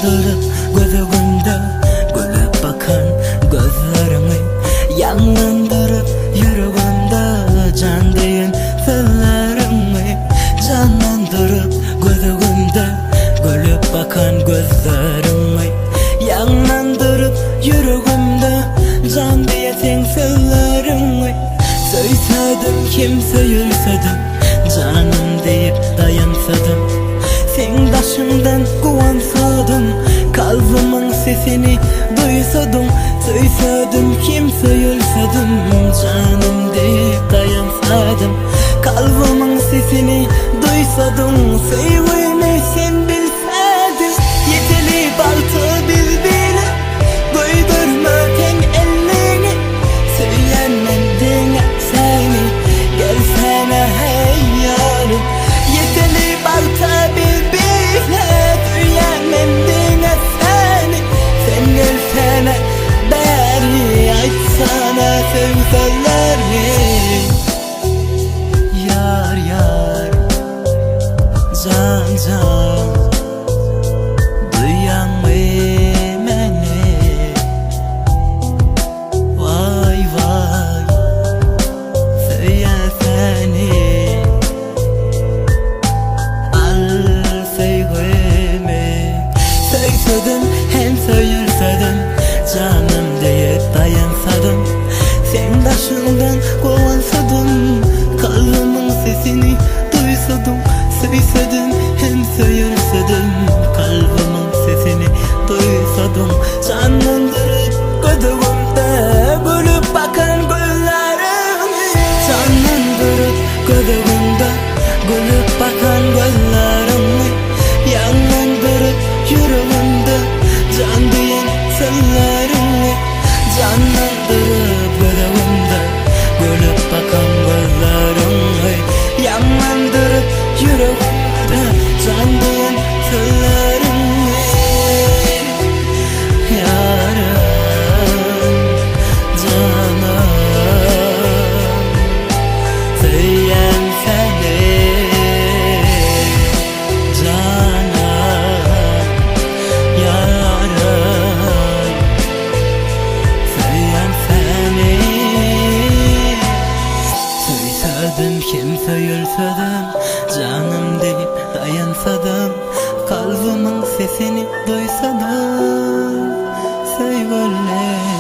durup gözümde gülüp bakan gözlerimi, yanlandırıp yüreğimde can diyen sözlerimi, canlandırıp gözümde gülüp bakan gözlerimi, yanlandırıp yüreğimde can diyen sözlerimi. Söyledim kimse yürsedim, canım deyip dayansadım, sen başımdan kuvansadım, kalbimin sesini duysadım. Söyledim kimse yürsedim, canım deyip dayansadım, kalbimin sesini duysadım. Sevgimi sen bilseydin, yeteli baltı bilbili, koydurma ten elini, söylenmedin seni, gelsene hey yarım. Yeteli balta bilbili, söylenmedin seni, sen gelsene beri, açsana sevgilerini. Yar yar, can can, duyan mı beni? Vay vay, söylesene, al sevgimi. Söyledim hem söyledim, canım deyip dayansadım, sen başımdan kovansadım, kalbimin sesini duysadım. Söyledim hem söyledim, kalbimin sesini duysadım, canlandırıp gözümde gülüp bakan gözlerimi, canlandırıp gözümde gülüp bakan gözlerimi, yanlandırıp yüreğimde can diyen sözlerimi, canlandırıp gözümde gülüp bakan gözlerimi, yanlandırıp yüreğimde can diyen sözlerimi. Yarım, canım, söyleyen seni, canım, yarım, söyleyen seni. Söyledim kimse yürsedim, canım deyip dayansadım, kalbimin sesini duysadım, sevgilim.